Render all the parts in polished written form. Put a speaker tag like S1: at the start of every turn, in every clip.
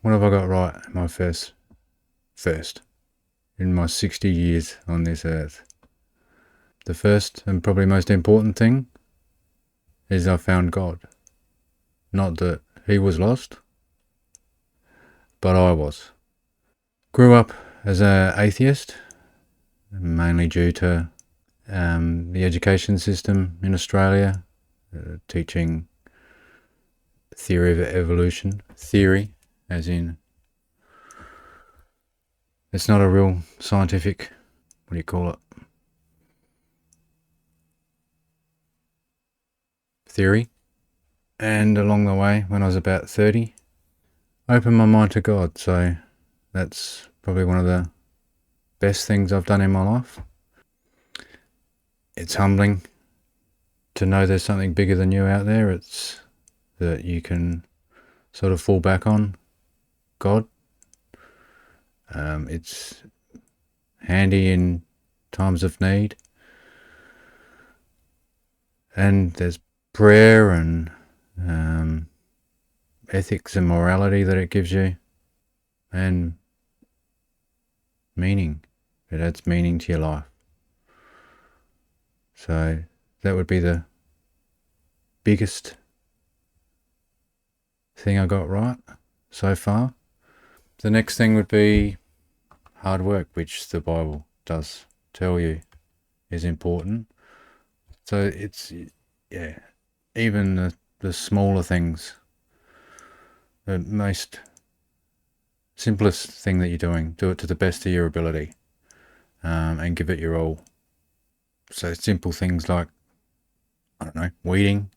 S1: What have I got right in my first in my 60 years on this earth? The first and probably most important thing is I found God. Not that he was lost, but I was. Grew up as an atheist, mainly due to the education system in Australia, teaching theory of evolution. Theory, as in, it's not a real scientific, what do you call it? Theory. And along the way, when I was about 30, I opened my mind to God. So that's probably one of the best things I've done in my life. It's humbling to know there's something bigger than you out there. It's that you can sort of fall back on God. It's handy in times of need. And there's prayer and ethics and morality that it gives you, and meaning. It adds meaning to your life. So that would be the biggest thing I got right so far. The next thing would be hard work, which the Bible does tell you is important. So it's, yeah, even the smaller things, the most simplest thing that you're doing, do it to the best of your ability, and give it your all. So simple things like, I don't know, weeding.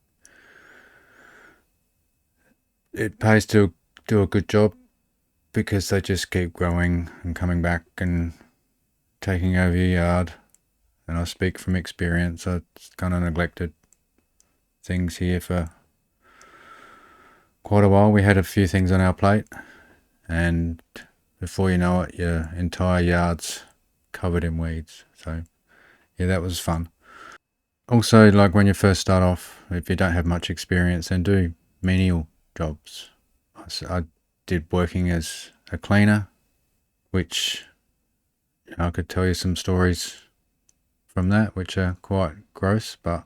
S1: It pays to do a good job because they just keep growing and coming back and taking over your yard. And I speak from experience. I've kind of neglected things here for quite a while. We had a few things on our plate, and before you know it, your entire yard's covered in weeds. So yeah, that was fun. Also, like when you first start off, if you don't have much experience, then do menial jobs. I did working as a cleaner, which I could tell you some stories from that, which are quite gross. But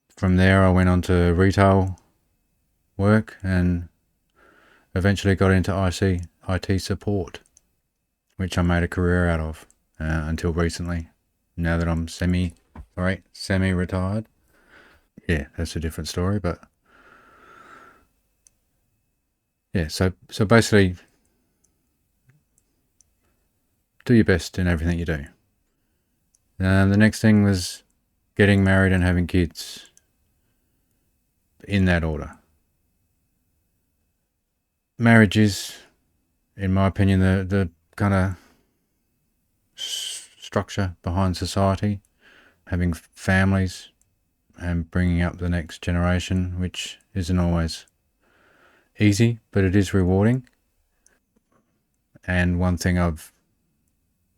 S1: from there, I went on to retail work and eventually got into IT support, which I made a career out of until recently. Now that I'm semi-retired. Yeah, that's a different story, but yeah, so basically do your best in everything you do. The next thing was getting married and having kids, in that order. Marriage is, in my opinion, the kind of structure behind society, having families and bringing up the next generation, which isn't always easy, but it is rewarding. And one thing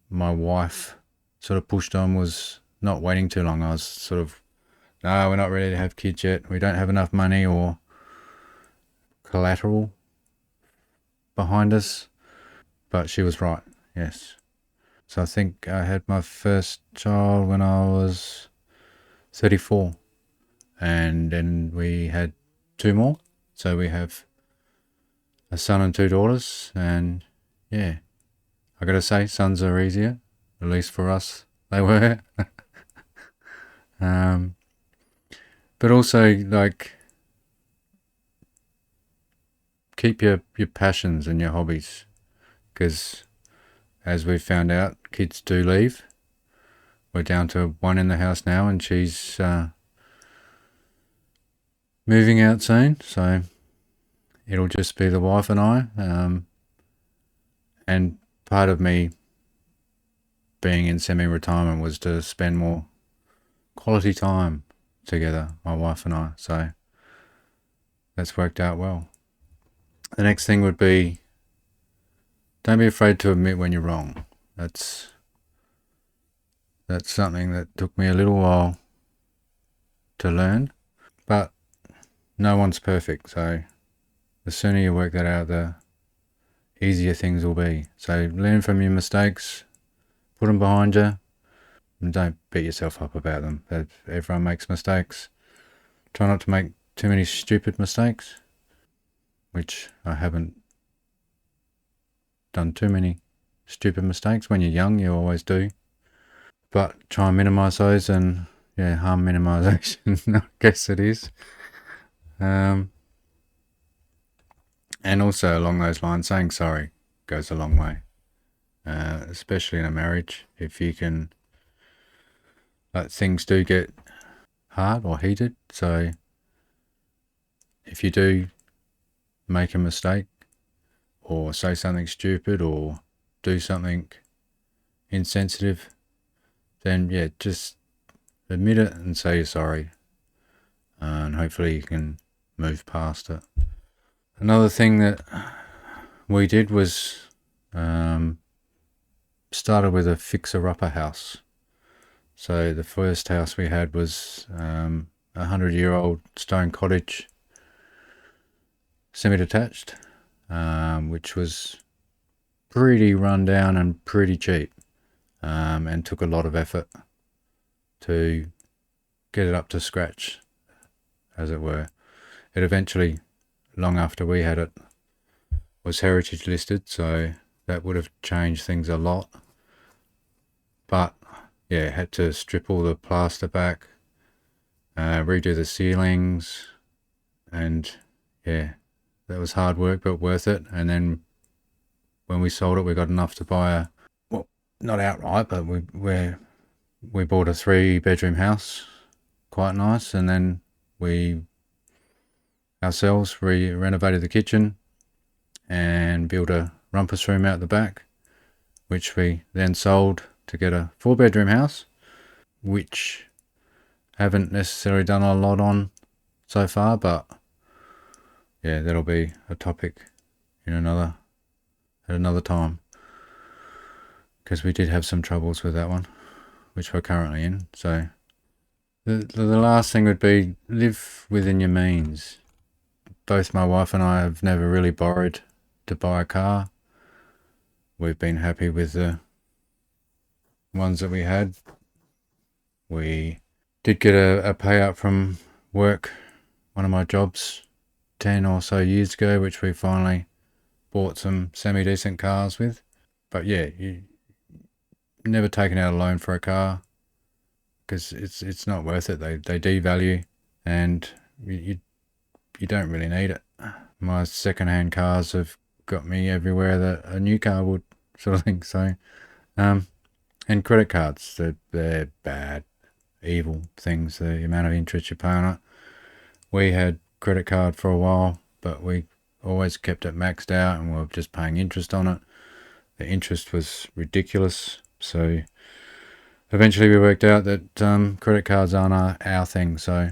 S1: my wife sort of pushed on was not waiting too long. I was sort of, no, we're not ready to have kids yet. We don't have enough money or collateral behind us. But she was right, yes. So I think I had my first child when I was 34. And then we had two more. So we have a son and two daughters. And yeah, I gotta say, sons are easier. At least for us, they were. But also, like, keep your passions and your hobbies. Because as we found out, kids do leave. We're down to one in the house now, and she's moving out soon. So it'll just be the wife and I. And part of me being in semi-retirement was to spend more quality time together, my wife and I. So that's worked out well. The next thing would be, don't be afraid to admit when you're wrong. That's something that took me a little while to learn, but no one's perfect. So the sooner you work that out, the easier things will be. So learn from your mistakes, put them behind you, and don't beat yourself up about them. Everyone makes mistakes. Try not to make too many stupid mistakes, which I haven't done too many stupid mistakes. When you're young, you always do. But try and minimise those, and yeah, harm minimisation, I guess it is. And also along those lines, saying sorry goes a long way, especially in a marriage. If you can, things do get hard or heated. So if you do make a mistake or say something stupid or do something insensitive, then yeah, just admit it and say you're sorry, and hopefully you can move past it. Another thing that we did was started with a fixer-upper house. So the first house we had was 100-year-old stone cottage, semi-detached, which was pretty run down and pretty cheap, and took a lot of effort to get it up to scratch, as it were. It eventually, long after we had it, was heritage listed, so that would have changed things a lot. But yeah, had to strip all the plaster back, redo the ceilings, and yeah, that was hard work but worth it. And then when we sold it, we got enough to buy well, not outright, but we bought a 3-bedroom house, quite nice, and then we ourselves renovated the kitchen and built a rumpus room out the back, which we then sold to get a 4-bedroom house, which haven't necessarily done a lot on so far, but yeah, that'll be a topic at another time, because we did have some troubles with that one, which we're currently in. So the last thing would be live within your means. Both my wife and I have never really borrowed to buy a car. We've been happy with the ones that we had. We did get a payout from work, one of my jobs, 10 or so years ago, which we finally bought some semi-decent cars with. But yeah, you never taken out a loan for a car, because it's not worth it. They devalue, and you don't really need it. My second-hand cars have got me everywhere that a new car would, sort of thing. So, and credit cards, they're bad, evil things. The amount of interest you pay on it. We had credit card for a while, but we always kept it maxed out, and we were just paying interest on it. The interest was ridiculous. So eventually we worked out that credit cards aren't our thing. So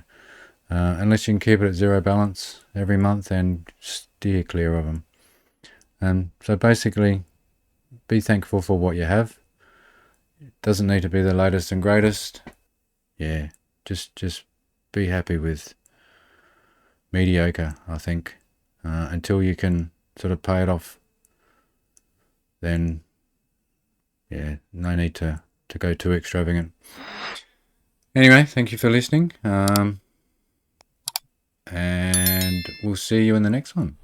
S1: unless you can keep it at zero balance every month, then steer clear of them. So basically, be thankful for what you have. It doesn't need to be the latest and greatest. Yeah, just be happy with mediocre, I think. Until you can sort of pay it off, then yeah, no need to go too extravagant. Anyway, thank you for listening, and we'll see you in the next one.